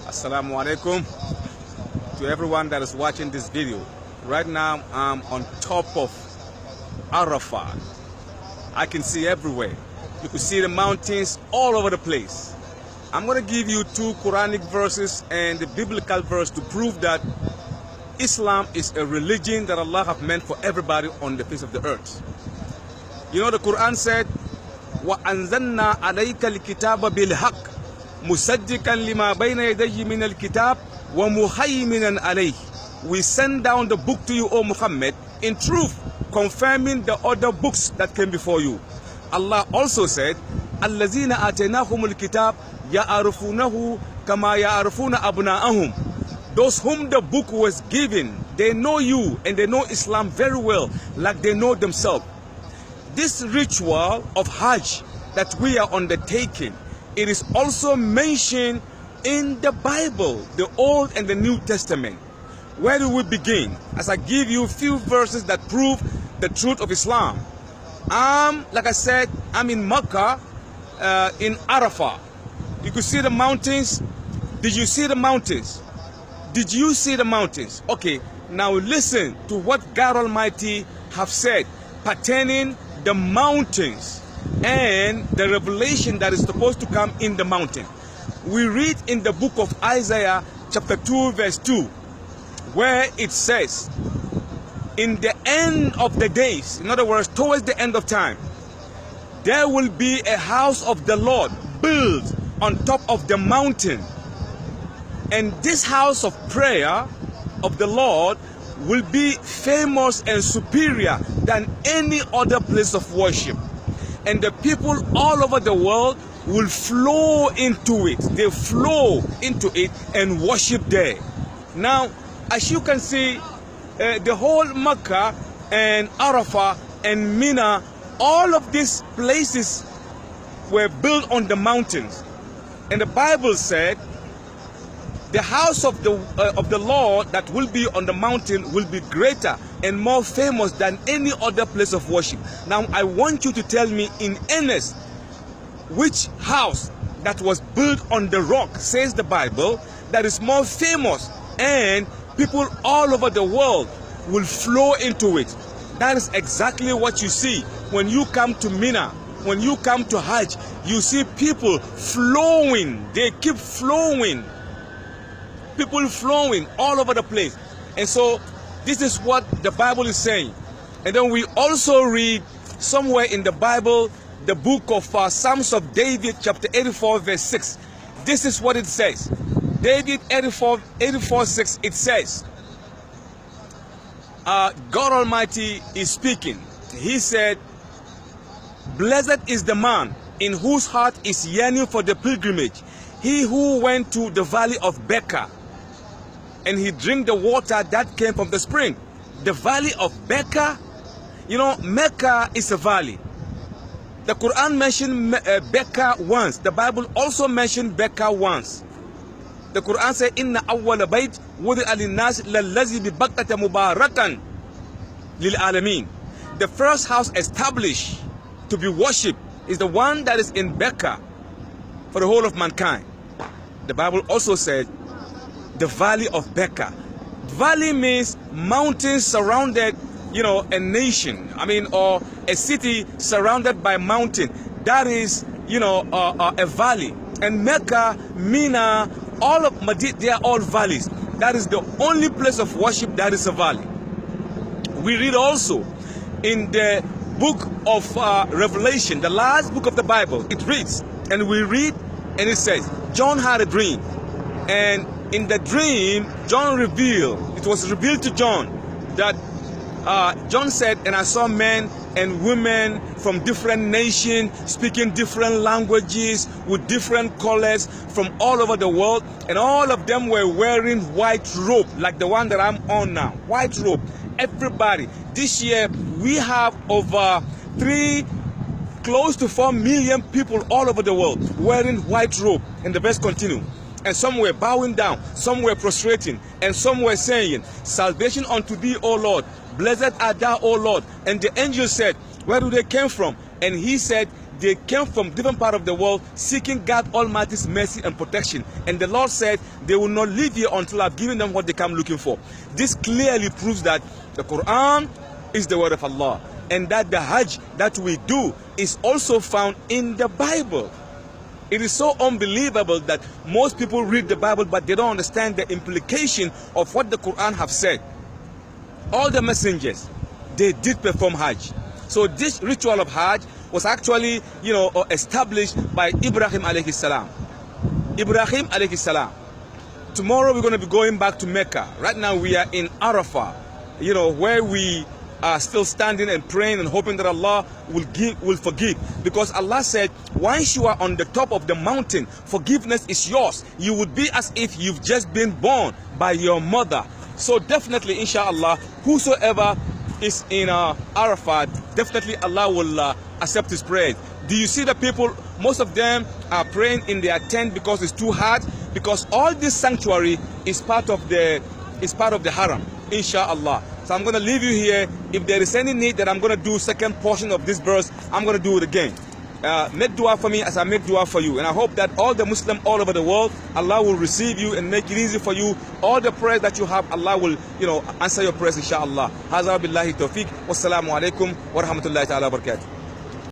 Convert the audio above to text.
Assalamu alaikum to everyone that is watching this video. Right now I'm on top of Arafat. I can see everywhere. You can see the mountains all over the place. I'm going to give you two Quranic verses and the biblical verse to prove that Islam is a religion that Allah have meant for everybody on the face of the earth. You know, the Quran said, وَأَنزَلْنَا عَلَيْكَ الْكِتَابَ بِالْحَقِّ مُصَدِّقًا لِمَا بَيْنَ يَدَيْهِ مِنَ الْكِتَابِ وَمُهَيْمِنًا عَلَيْهِ. We send down the book to you, O Muhammad, in truth, confirming the other books that came before you. Allah also said, الَّذِينَ آتَيْنَاهُمُ الْكِتَابَ يَعْرِفُونَهُ كَمَا يَعْرِفُونَ أَبْنَاءَهُم. Those whom the book was given, they know you and they know Islam very well, like they know themselves. This ritual of Hajj that we are undertaking, it is also mentioned in the Bible, the Old and the New Testament. Where do we begin? As I give you a few verses that prove the truth of Islam. Like I said, I'm in Mecca, in Arafah. You could see the mountains. Did you see the mountains? Did you see the mountains? Okay, now listen to what God Almighty have said pertaining the mountains and the revelation that is supposed to come in the mountain. We read in the book of Isaiah chapter 2 verse 2 where it says, in the end of the days, in other words, towards the end of time, there will be a house of the Lord built on top of the mountain. And this house of prayer of the Lord will be famous and superior than any other place of worship. And the people all over the world will flow into it. They flow into it and worship there. Now, as you can see, the whole Mecca and Arafah and Mina, all of these places were built on the mountains. And the Bible said, the house of the Lord that will be on the mountain will be greater and more famous than any other place of worship. Now, I want you to tell me in earnest, which house that was built on the rock, says the Bible, that is more famous and people all over the world will flow into it. That is exactly what you see when you come to Mina. When you come to Hajj, you see people flowing. They keep flowing. People flowing all over the place. And so this is what the Bible is saying. And then we also read somewhere in the Bible the book of Psalms of David chapter 84 verse 6. This is what it says. David 84 6, it says, God Almighty is speaking. He said, blessed is the man in whose heart is yearning for the pilgrimage, he who went to the valley of Becca, and he drank the water that came from the spring. The valley of Becca, you know, Mecca is a valley. The Quran mentioned Becca once. The Bible also mentioned Becca once. The Quran said, Inna awwala bayt wudi'a lin-nas lallazi bi Bakkata mubarakan lil alamin. The first house established to be worshipped is the one that is in Becca for the whole of mankind. The Bible also said, the valley of Becca. Valley means mountains surrounded, you know, a nation. Or a city surrounded by mountain. That is, you know, a valley. And Mecca, Mina, all of Madinah, they are all valleys. That is the only place of worship that is a valley. We read also in the book of Revelation, the last book of the Bible, it reads, and we read, and it says, John had a dream. And in the dream, John revealed, it was revealed to John that John said, and I saw men and women from different nations speaking different languages with different colors from all over the world, and all of them were wearing white robe like the one that I'm on now. White robe. Everybody. This year we have over close to 4 million people all over the world wearing white robe. And the verse continue. And some were bowing down, some were prostrating, and some were saying, salvation unto thee, O Lord. Blessed art thou, O Lord. And the angel said, where do they come from? And he said, they came from different parts of the world seeking God Almighty's mercy and protection. And the Lord said they will not leave here until I've given them what they come looking for. This clearly proves that the Quran is the word of Allah, and that the Hajj that we do is also found in the Bible. It is so unbelievable that most people read the Bible but they don't understand the implication of what the Quran have said. All the messengers, they did perform Hajj. So this ritual of Hajj was actually, established by Ibrahim alayhi salam. Ibrahim alayhi salam. Tomorrow we're going to be going back to Mecca. Right now we are in Arafah, where we are still standing and praying and hoping that Allah will forgive. Because Allah said, once you are on the top of the mountain, forgiveness is yours. You would be as if you've just been born by your mother. So definitely, inshallah, whosoever is in Arafat, definitely Allah will accept his prayer. Do you see the people? Most of them are praying in their tent because it's too hard. Because all this sanctuary is part of the haram, inshallah. So I'm going to leave you here. If there is any need that I'm going to do second portion of this verse, I'm going to do it again. Make dua for me as I make dua for you. And I hope that all the Muslims all over the world, Allah will receive you and make it easy for you. All the prayers that you have, Allah will, answer your prayers, inshallah. Hazar billahi tawfiq. Wassalamu alaikum wa rahmatullahi ta'ala wa barakatuh.